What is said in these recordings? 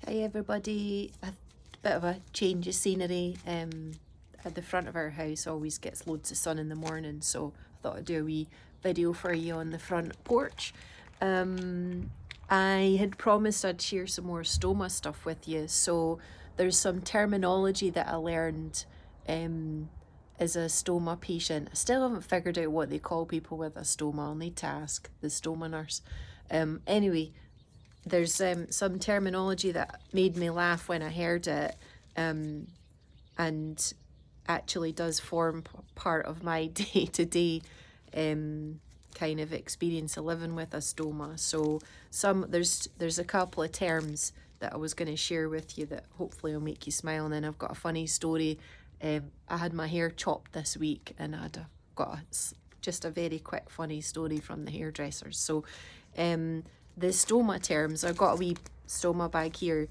Hi everybody, a bit of a change of scenery. At the front of our house always gets loads of sun in the morning, so I thought I'd do a wee video for you on the front porch. I had promised I'd share some more stoma stuff with you, so there's some terminology that I learned as a stoma patient. I still haven't figured out what they call people with a stoma. I'll need to ask the stoma nurse. Anyway, there's some terminology that made me laugh when I heard it, and actually does form part of my day-to-day kind of experience of living with a stoma. So there's a couple of terms that I was going to share with you that hopefully will make you smile. And then I've got a funny story. I had my hair chopped this week, and just a very quick funny story from the hairdressers. So the stoma terms, I've got a wee stoma bag here.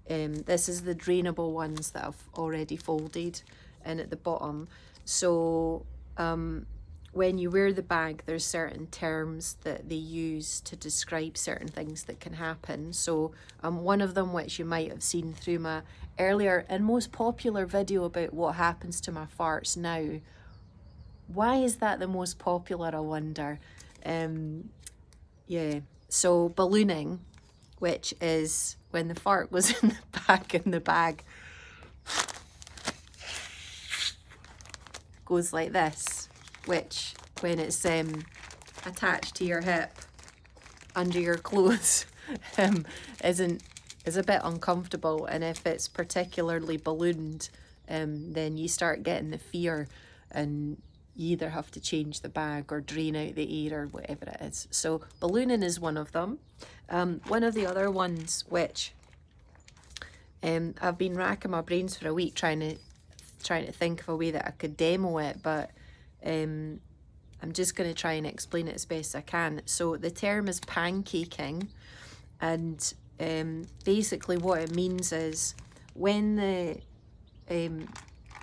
This is the drainable ones that I've already folded in at the bottom. So when you wear the bag, there's certain terms that they use to describe certain things that can happen. So one of them, which you might have seen through my earlier and most popular video about what happens to my farts now. Why is that the most popular, I wonder? Yeah. So ballooning, which is when the fart goes in the bag, goes like this, which when it's attached to your hip under your clothes is a bit uncomfortable. And if it's particularly ballooned, then you start getting the fear, and you either have to change the bag or drain out the air or whatever it is. So ballooning is one of them. One of the other ones, which I've been racking my brains for a week trying to think of a way that I could demo it, but I'm just going to try and explain it as best I can. So the term is pancaking, and basically what it means is when the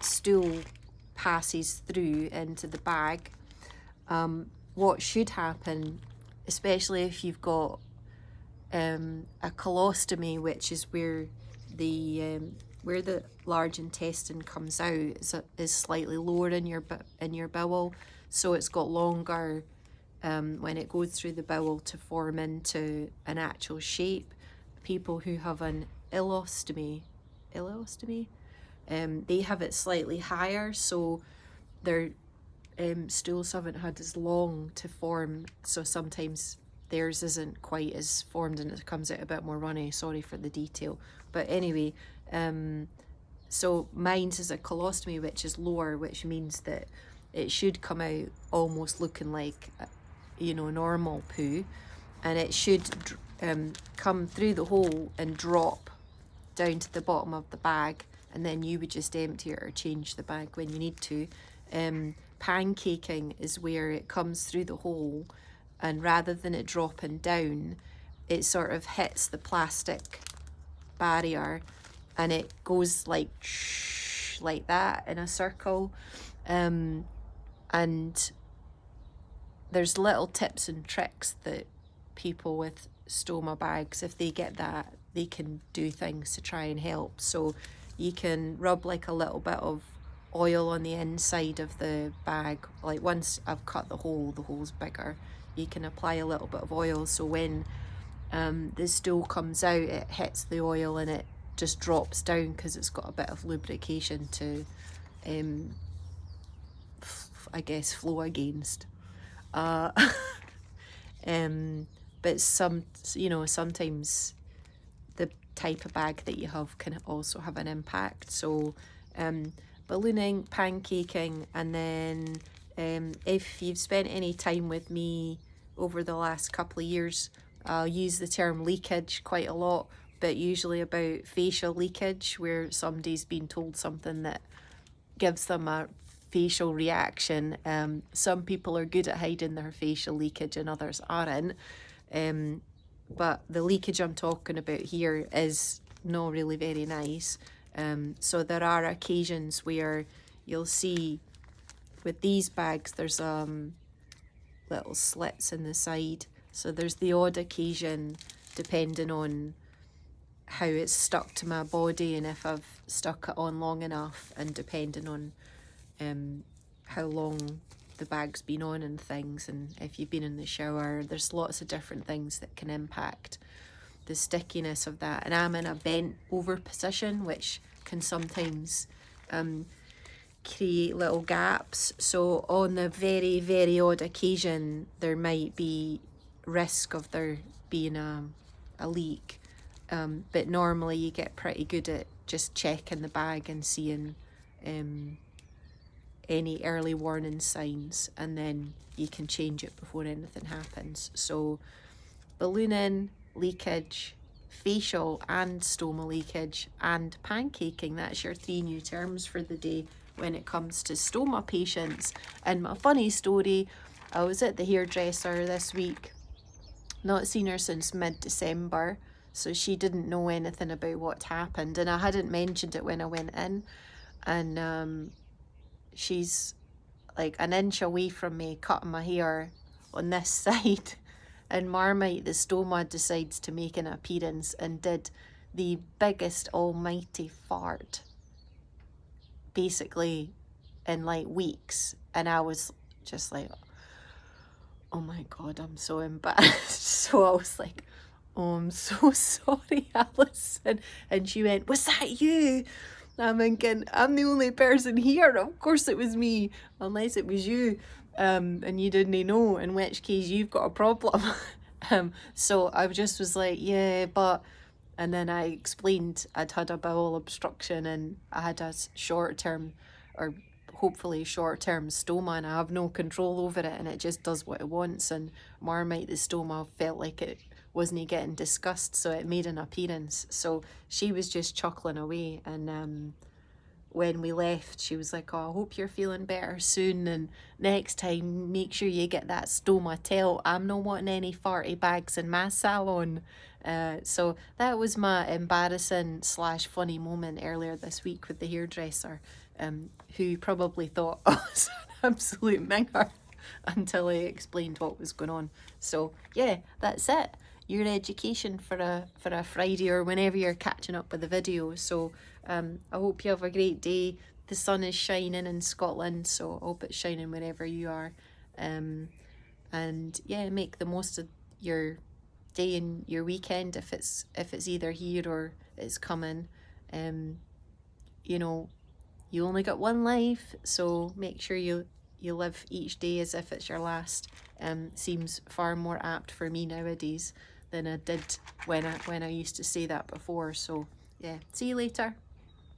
stool passes through into the bag, what should happen, especially if you've got a colostomy, which is where the large intestine comes out, is slightly lower in your bowel, so it's got longer when it goes through the bowel to form into an actual shape. People who have an ileostomy, they have it slightly higher, so their stools haven't had as long to form, so sometimes theirs isn't quite as formed and it comes out a bit more runny. Sorry for the detail, but anyway, so mine's is a colostomy, which is lower, which means that it should come out almost looking like normal poo, and it should come through the hole and drop down to the bottom of the bag, and then you would just empty it or change the bag when you need to. Pancaking is where it comes through the hole, and rather than it dropping down, it sort of hits the plastic barrier, and it goes like that in a circle. And there's little tips and tricks that people with stoma bags, if they get that, they can do things to try and help. So you can rub like a little bit of oil on the inside of the bag. Like once I've cut the hole's bigger, you can apply a little bit of oil, so when the stool comes out, it hits the oil and it just drops down because it's got a bit of lubrication to I guess flow against. But sometimes the type of bag that you have can also have an impact. So ballooning, pancaking, and then if you've spent any time with me over the last couple of years, I'll use the term leakage quite a lot, but usually about facial leakage, where somebody's been told something that gives them a facial reaction. Some people are good at hiding their facial leakage and others aren't. But the leakage I'm talking about here is not really very nice. So there are occasions where you'll see with these bags there's little slits in the side. So there's the odd occasion, depending on how it's stuck to my body and if I've stuck it on long enough, and depending on how long the bag's been on and things, and if you've been in the shower, there's lots of different things that can impact the stickiness of that. And I'm in a bent over position, which can sometimes create little gaps. So on the very, very odd occasion, there might be risk of there being a leak. But normally you get pretty good at just checking the bag and seeing any early warning signs, and then you can change it before anything happens. So ballooning, leakage, facial and stoma leakage, and pancaking, that's your 3 new terms for the day when it comes to stoma patients. And my funny story, I was at the hairdresser this week, not seen her since mid-December, so she didn't know anything about what happened, and I hadn't mentioned it when I went in. And she's like an inch away from me cutting my hair on this side, and Marmite the Stoma decides to make an appearance and did the biggest almighty fart basically in like weeks. And I was just like, oh my God, I'm so embarrassed. So I was like, oh, I'm so sorry, Alison. And she went, was that you? I'm thinking, I'm the only person here. Of course it was me, unless it was you. And you didn't know, in which case you've got a problem. So I just was like, yeah, but... And then I explained I'd had a bowel obstruction and I had a short-term, or hopefully short-term stoma, and I have no control over it, and it just does what it wants. And Marmite the Stoma felt like it wasn't getting discussed, so it made an appearance. So she was just chuckling away, and when we left, she was like, oh, I hope you're feeling better soon, and next time make sure you get that stoma tail. I'm not wanting any farty bags in my salon. So that was my embarrassing / funny moment earlier this week with the hairdresser, who probably thought I was an absolute minger until I explained what was going on. So yeah, that's it. Your education for a Friday, or whenever you're catching up with the video. So I hope you have a great day. The sun is shining in Scotland, so I hope it's shining wherever you are. And yeah, make the most of your day and your weekend if it's either here or it's coming. You know, you only got one life, so make sure you live each day as if it's your last. Seems far more apt for me nowadays than I did when I used to say that before. So yeah, see you later.